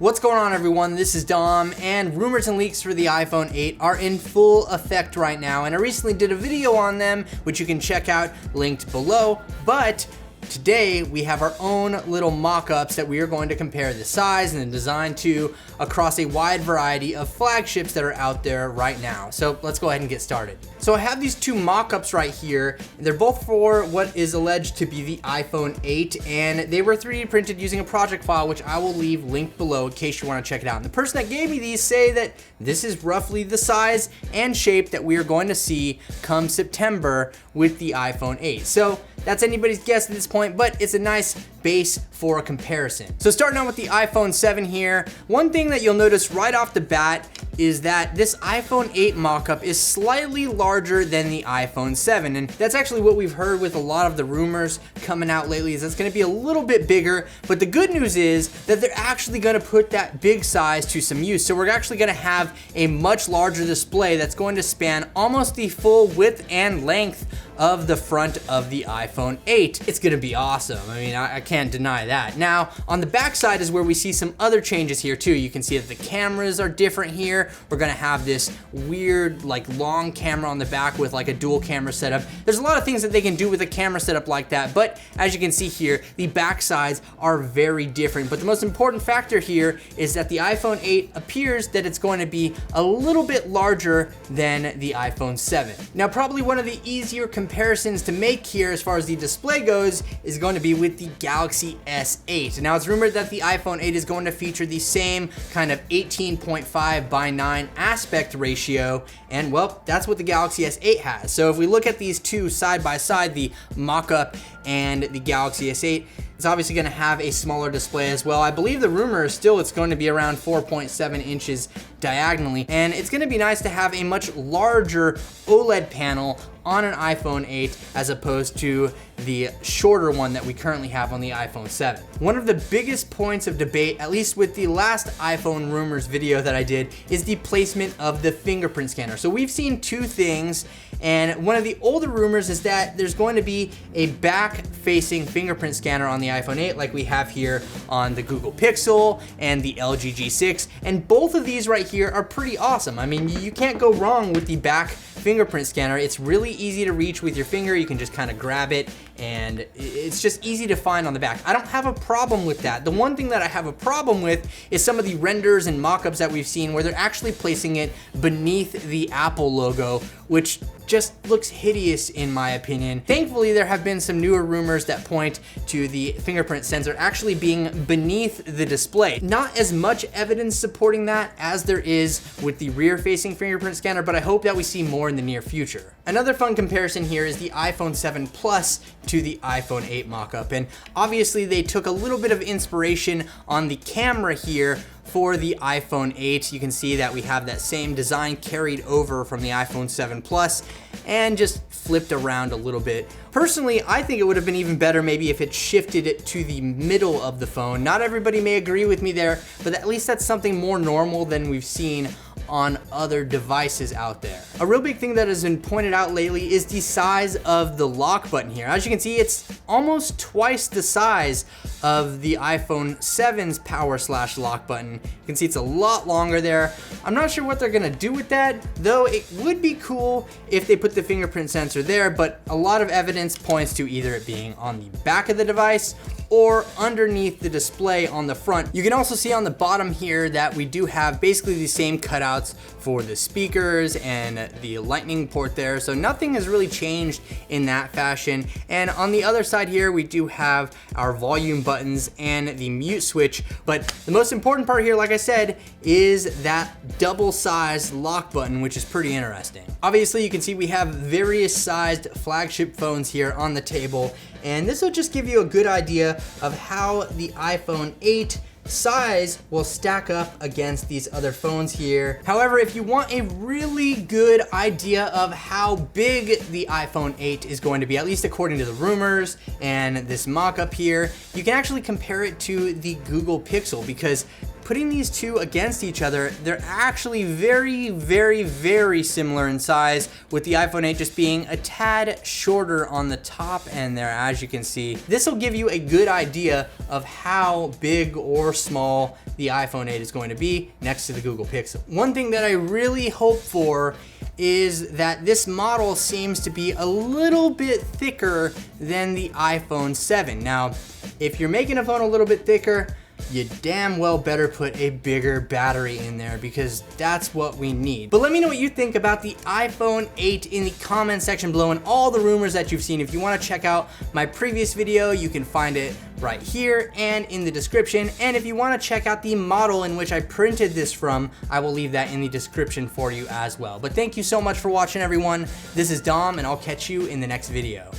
What's going on, everyone? This is Dom, and rumors and leaks for the iPhone 8 are in full effect right now, and I recently did a video on them, which you can check out linked below. But today we have our own little mock-ups that we are going to compare the size and the design to across a wide variety of flagships that are out there right now. So let's go ahead and get started. So I have these two mock-ups right here. They're both for what is alleged to be the iPhone 8, and they were 3D printed using a project file, which I will leave linked below in case you want to check it out. And the person that gave me these say that this is roughly the size and shape that we are going to see come September with the iPhone 8. So that's anybody's guess at this point, but it's a nice base for a comparison. So starting out with the iPhone 7 here, one thing that you'll notice right off the bat is that this iPhone 8 mock-up is slightly larger than the iPhone 7, and that's actually what we've heard with a lot of the rumors coming out lately, is it's gonna be a little bit bigger. But the good news is that they're actually gonna put that big size to some use. So we're actually gonna have a much larger display that's going to span almost the full width and length of the front of the iPhone 8. It's gonna be awesome. I mean, I can't deny that. Now, on the back side is where we see some other changes here too. You can see that the cameras are different here. We're gonna have this weird, like, long camera on the back with like a dual camera setup. There's a lot of things that they can do with a camera setup like that, but as you can see here, the back sides are very different. But the most important factor here is that the iPhone 8 appears that it's going to be a little bit larger than the iPhone 7. Now, probably one of the easier comparisons to make here as far as the display goes is going to be with the Galaxy S8. Now, it's rumored that the iPhone 8 is going to feature the same kind of 18.5:9 aspect ratio, and well, that's what the Galaxy S8 has. So if we look at these two side by side, the mock-up and the Galaxy S8, it's obviously going to have a smaller display as well. I believe the rumor is still it's going to be around 4.7 inches diagonally, and it's going to be nice to have a much larger OLED panel on an iPhone 8 as opposed to the shorter one that we currently have on the iPhone 7. One of the biggest points of debate, at least with the last iPhone rumors video that I did, is the placement of the fingerprint scanner. So we've seen two things, and one of the older rumors is that there's going to be a back-facing fingerprint scanner on the iPhone 8 like we have here on the Google Pixel and the LG G6, and both of these right here are pretty awesome. I mean, you can't go wrong with the back fingerprint scanner. It's really easy to reach with your finger. You can just kind of grab it, and it's just easy to find on the back. I don't have a problem with that. The one thing that I have a problem with is some of the renders and mock-ups that we've seen where they're actually placing it beneath the Apple logo, which just looks hideous in my opinion. Thankfully, there have been some newer rumors that point to the fingerprint sensor actually being beneath the display. Not as much evidence supporting that as there is with the rear-facing fingerprint scanner, but I hope that we see more in the near future. Another fun comparison here is the iPhone 7 Plus to the iPhone 8 mock-up, and obviously they took a little bit of inspiration on the camera here for the iPhone 8. You can see that we have that same design carried over from the iPhone 7 Plus and just flipped around a little bit. Personally, I think it would have been even better maybe if it shifted it to the middle of the phone. Not everybody may agree with me there, but at least that's something more normal than we've seen on other devices out there. A real big thing that has been pointed out lately is the size of the lock button here. As you can see, it's almost twice the size of the iPhone 7's power/lock button. You can see it's a lot longer there. I'm not sure what they're gonna do with that, though it would be cool if they put the fingerprint sensor there, but a lot of evidence points to either it being on the back of the device or underneath the display on the front. You can also see on the bottom here that we do have basically the same cutouts for the speakers and the lightning port there, so nothing has really changed in that fashion. And on the other side here, we do have our volume buttons and the mute switch, but the most important part here, like I said, is that double-sized lock button, which is pretty interesting. Obviously, you can see we have various sized flagship phones here on the table, and this will just give you a good idea of how the iPhone 8 size will stack up against these other phones here. However, if you want a really good idea of how big the iPhone 8 is going to be, at least according to the rumors and this mock-up here, you can actually compare it to the Google Pixel, because putting these two against each other, they're actually very, very, very similar in size, with the iPhone 8 just being a tad shorter on the top end there, as you can see. This will give you a good idea of how big or small the iPhone 8 is going to be next to the Google Pixel. One thing that I really hope for is that this model seems to be a little bit thicker than the iPhone 7. Now, if you're making a phone a little bit thicker, you damn well better put a bigger battery in there, because that's what we need. But let me know what you think about the iPhone 8 in the comment section below and all the rumors that you've seen. If you want to check out my previous video, you can find it right here and in the description. And if you want to check out the model in which I printed this from, I will leave that in the description for you as well. But thank you so much for watching, everyone. This is Dom, and I'll catch you in the next video.